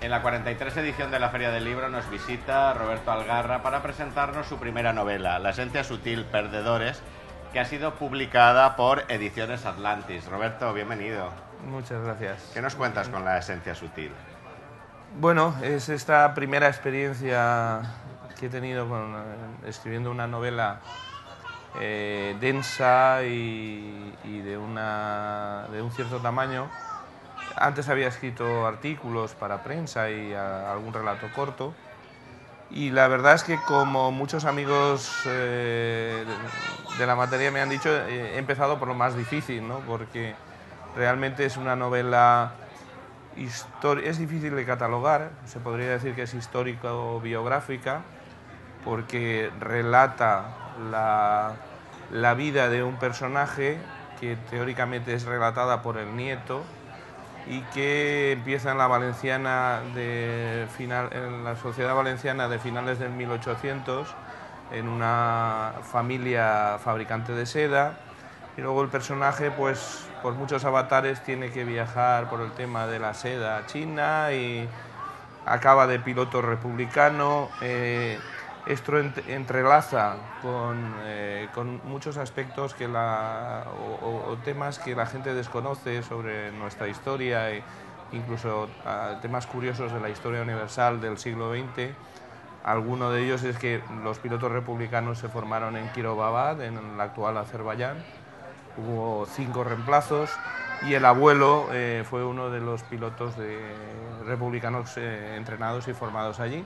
En la 43 edición de la Feria del Libro nos visita Roberto Algarra para presentarnos su primera novela, La esencia sutil, Perdedores, que ha sido publicada por Ediciones Atlantis. Roberto, bienvenido. Muchas gracias. ¿Qué nos cuentas con La esencia sutil? Bueno, es esta primera experiencia que he tenido escribiendo una novela densa y de un cierto tamaño. Antes había escrito artículos para prensa y algún relato corto. Y la verdad es que, como muchos amigos de la materia me han dicho, he empezado por lo más difícil, ¿no? Porque realmente es una novela, es difícil de catalogar, se podría decir que es histórica o biográfica, porque relata la vida de un personaje que teóricamente es relatada por el nieto, y que empieza en la en la sociedad valenciana de finales del 1800, en una familia fabricante de seda, y luego el personaje, pues por muchos avatares, tiene que viajar por el tema de la seda a China y acaba de piloto republicano. Esto entrelaza con muchos aspectos o temas que la gente desconoce sobre nuestra historia, e incluso temas curiosos de la historia universal del siglo XX. Alguno de ellos es que los pilotos republicanos se formaron en Kirovabad, en el actual Azerbaiyán. Hubo 5 reemplazos y el abuelo fue uno de los pilotos republicanos entrenados y formados allí.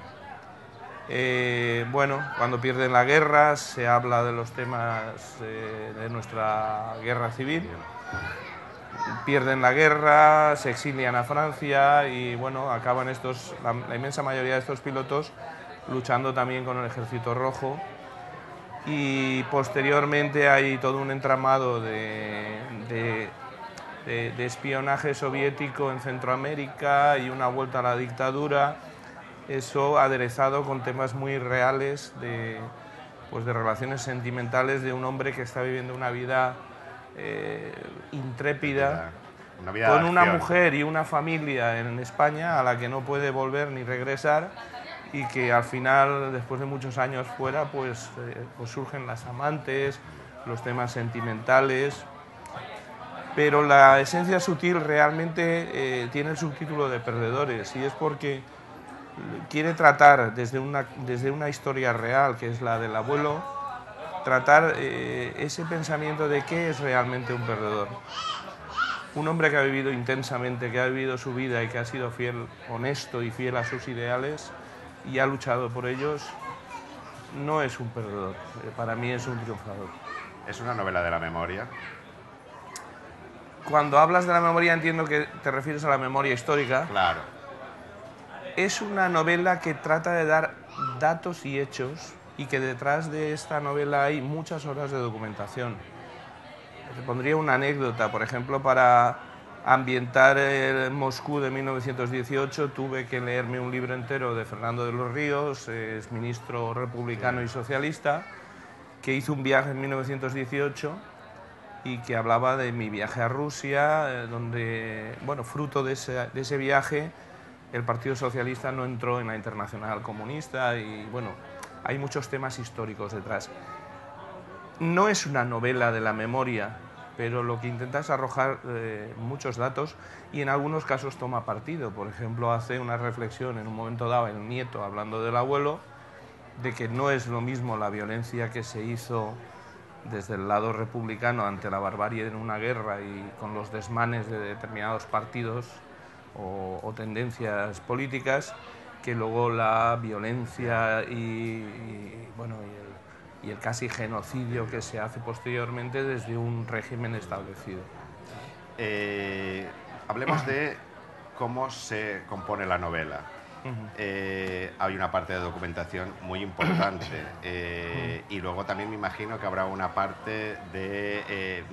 Bueno, cuando pierden la guerra se habla de los temas de nuestra guerra civil. Pierden la guerra, se exilian a Francia y bueno, acaban la inmensa mayoría de estos pilotos luchando también con el Ejército Rojo, y posteriormente hay todo un entramado de espionaje soviético en Centroamérica y una vuelta a la dictadura. Eso aderezado con temas muy reales de relaciones sentimentales de un hombre que está viviendo una vida intrépida, con una mujer y una familia en España a la que no puede volver ni regresar, y que al final, después de muchos años fuera, pues surgen las amantes, los temas sentimentales. Pero La esencia sutil realmente tiene el subtítulo de Perdedores, y es porque quiere tratar desde una historia real, que es la del abuelo, tratar ese pensamiento de qué es realmente un perdedor. Un hombre que ha vivido intensamente, que ha vivido su vida y que ha sido fiel, honesto y fiel a sus ideales y ha luchado por ellos, no es un perdedor. Para mí es un triunfador. ¿Es una novela de la memoria? Cuando hablas de la memoria entiendo que te refieres a la memoria histórica. Claro. Es una novela que trata de dar datos y hechos, y que detrás de esta novela hay muchas horas de documentación. Te pondría una anécdota. Por ejemplo, para ambientar el Moscú de 1918 tuve que leerme un libro entero de Fernando de los Ríos, es ministro republicano y socialista, que hizo un viaje en 1918 y que hablaba de mi viaje a Rusia, donde, bueno, fruto de ese viaje, el Partido Socialista no entró en la Internacional Comunista, y bueno, hay muchos temas históricos detrás. No es una novela de la memoria, pero lo que intenta es arrojar muchos datos, y en algunos casos toma partido. Por ejemplo, hace una reflexión en un momento dado el nieto, hablando del abuelo, de que no es lo mismo la violencia que se hizo desde el lado republicano ante la barbarie en una guerra y con los desmanes de determinados partidos o tendencias políticas, que luego la violencia y el casi genocidio que se hace posteriormente desde un régimen establecido. Hablemos de cómo se compone la novela. hay una parte de documentación muy importante. Y luego también me imagino que habrá una parte de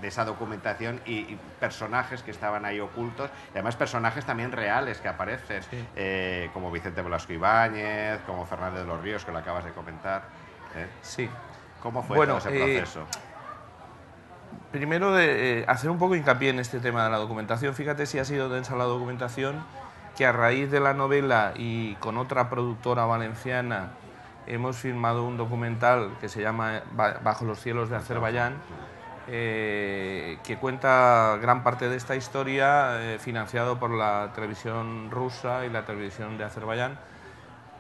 esa documentación y personajes que estaban ahí ocultos, y además personajes también reales que aparecen, como Vicente Velasco Ibáñez, como Fernández de los Ríos, que lo acabas de comentar. Sí. ¿Cómo fue todo ese proceso? Primero, hacer un poco hincapié en este tema de la documentación. Fíjate si ha sido densa la documentación, que a raíz de la novela y con otra productora valenciana hemos filmado un documental que se llama Bajo los cielos de Azerbaiyán, que cuenta gran parte de esta historia, financiado por la televisión rusa y la televisión de Azerbaiyán,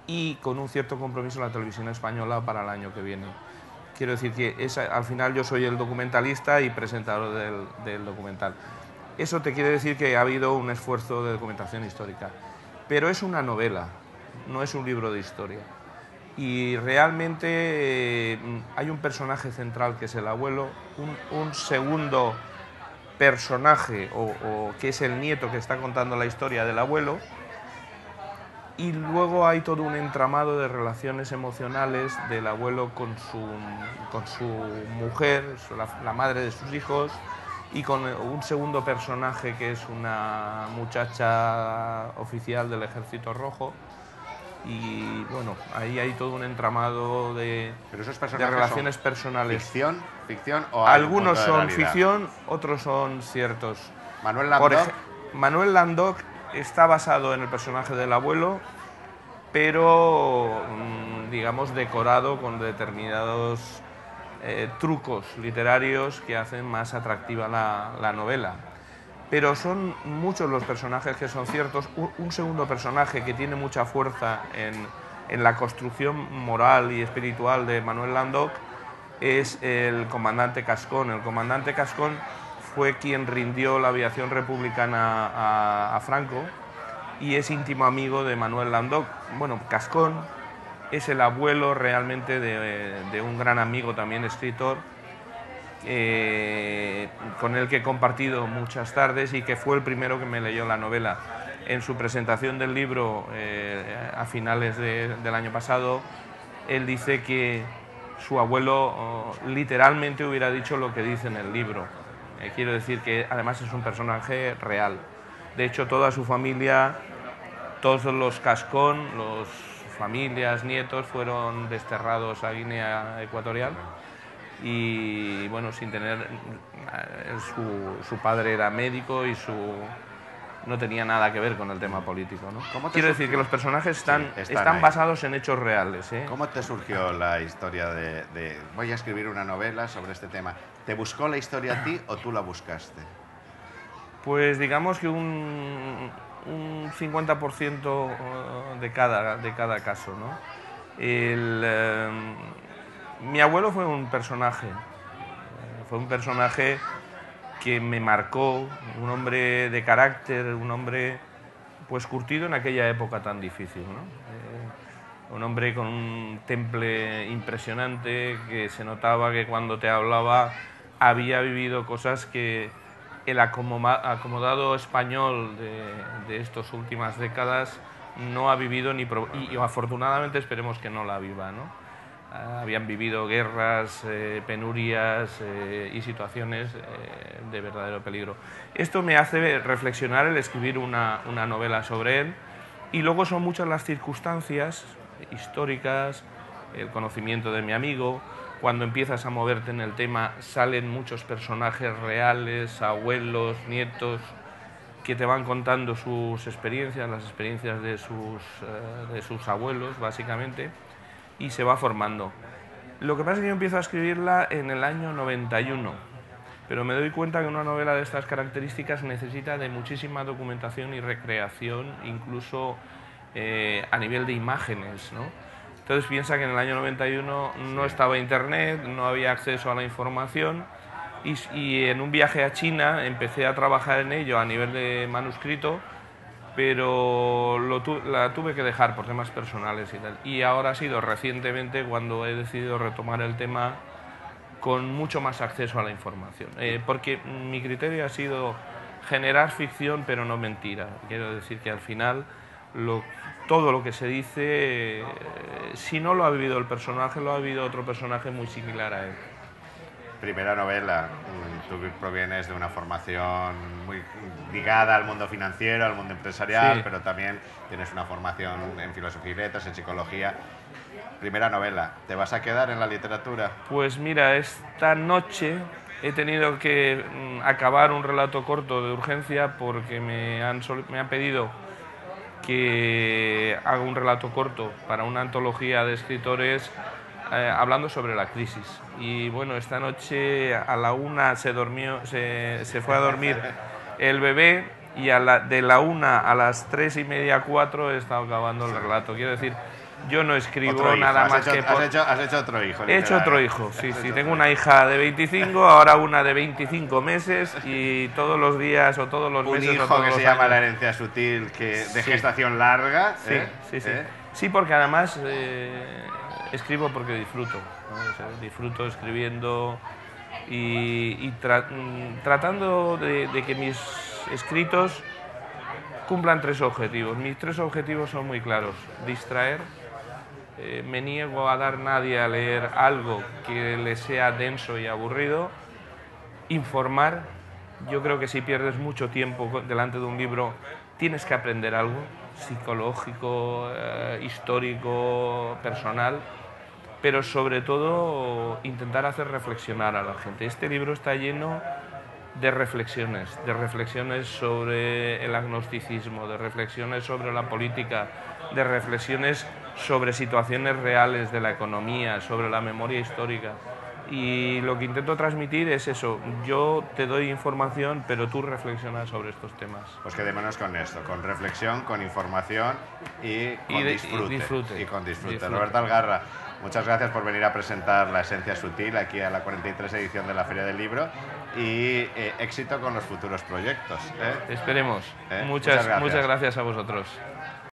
y con un cierto compromiso la televisión española para el año que viene. Quiero decir que al final yo soy el documentalista y presentador del documental. Eso te quiere decir que ha habido un esfuerzo de documentación histórica. Pero es una novela, no es un libro de historia. Y realmente hay un personaje central que es el abuelo, un segundo personaje, o que es el nieto que está contando la historia del abuelo, y luego hay todo un entramado de relaciones emocionales del abuelo con su mujer, la madre de sus hijos, y con un segundo personaje que es una muchacha oficial del Ejército Rojo. Y bueno, ahí hay todo un entramado de relaciones personales. ¿Ficción o algunos son ficción, otros son ciertos. Manuel Landoc. Manuel Landoc está basado en el personaje del abuelo, pero digamos decorado con determinados trucos literarios que hacen más atractiva la novela. Pero son muchos los personajes que son ciertos. Un segundo personaje que tiene mucha fuerza en la construcción moral y espiritual de Manuel Landoc es el comandante Cascón. El comandante Cascón fue quien rindió la aviación republicana a Franco y es íntimo amigo de Manuel Landoc. Bueno, Cascón es el abuelo realmente de un gran amigo, también escritor, con el que he compartido muchas tardes y que fue el primero que me leyó la novela. En su presentación del libro a finales del año pasado, él dice que su abuelo literalmente hubiera dicho lo que dice en el libro. Quiero decir que además es un personaje real. De hecho, toda su familia, todos los Cascón, los familias, nietos, fueron desterrados a Guinea Ecuatorial. Y bueno, sin tener... Su padre era médico y no tenía nada que ver con el tema político, ¿no? Quiero decir que los personajes están basados en hechos reales. ¿Cómo te surgió la historia de voy a escribir una novela sobre este tema? ¿Te buscó la historia a ti o tú la buscaste? Pues digamos que un 50% de cada caso, ¿no? Mi abuelo fue un personaje que me marcó, un hombre de carácter, un hombre pues curtido en aquella época tan difícil, ¿no? Un hombre con un temple impresionante, que se notaba que cuando te hablaba había vivido cosas que el acomodado español de estas últimas décadas no ha vivido y afortunadamente esperemos que no la viva, ¿no? Habían vivido guerras, penurias y situaciones de verdadero peligro. Esto me hace reflexionar el escribir una novela sobre él, y luego son muchas las circunstancias históricas, el conocimiento de mi amigo. Cuando empiezas a moverte en el tema salen muchos personajes reales, abuelos, nietos, que te van contando sus experiencias, las experiencias de sus abuelos, básicamente, y se va formando. Lo que pasa es que yo empiezo a escribirla en el año 91, pero me doy cuenta que una novela de estas características necesita de muchísima documentación y recreación, incluso a nivel de imágenes, ¿no? Entonces piensa que en el año 91 no estaba Internet, no había acceso a la información, y en un viaje a China empecé a trabajar en ello a nivel de manuscrito, pero la tuve que dejar por temas personales y tal. Y ahora ha sido recientemente cuando he decidido retomar el tema con mucho más acceso a la información. Porque mi criterio ha sido generar ficción, pero no mentira. Quiero decir que al final todo lo que se dice, si no lo ha vivido el personaje, lo ha vivido otro personaje muy similar a él. Primera novela, tú provienes de una formación muy ligada al mundo financiero, al mundo empresarial, Sí. pero también tienes una formación en filosofía y letras, en psicología. Primera novela, ¿te vas a quedar en la literatura? Pues mira, esta noche he tenido que acabar un relato corto de urgencia porque me han pedido que haga un relato corto para una antología de escritores hablando sobre la crisis. Y bueno, esta noche a la 1 se fue a dormir el bebé y de la 1 a las 3:30, 4 he estado acabando el relato. Quiero decir, yo no escribo nada más que por... Has hecho otro hijo. He hecho otro hijo, sí. Tengo una hija de 25, ahora una de 25 meses y todos los días o todos los meses... Un hijo que se llama La herencia sutil, de gestación larga. Sí. Sí, porque además escribo porque disfruto, ¿no? O sea, disfruto escribiendo y tratando de que mis escritos cumplan 3 objetivos. Mis 3 objetivos son muy claros: distraer. Me niego a dar nadie a leer algo que le sea denso y aburrido. Informar. Yo creo que si pierdes mucho tiempo delante de un libro, tienes que aprender algo psicológico, histórico, personal, pero sobre todo intentar hacer reflexionar a la gente. Este libro está lleno de reflexiones sobre el agnosticismo, de reflexiones sobre la política, de reflexiones sobre situaciones reales de la economía, sobre la memoria histórica. Y lo que intento transmitir es eso: yo te doy información, pero tú reflexionas sobre estos temas. Pues quedémonos con esto, con reflexión, con información y con disfrute. Roberto Algarra, muchas gracias por venir a presentar La esencia sutil aquí a la 43 edición de la Feria del Libro y éxito con los futuros proyectos. Esperemos. Muchas gracias a vosotros.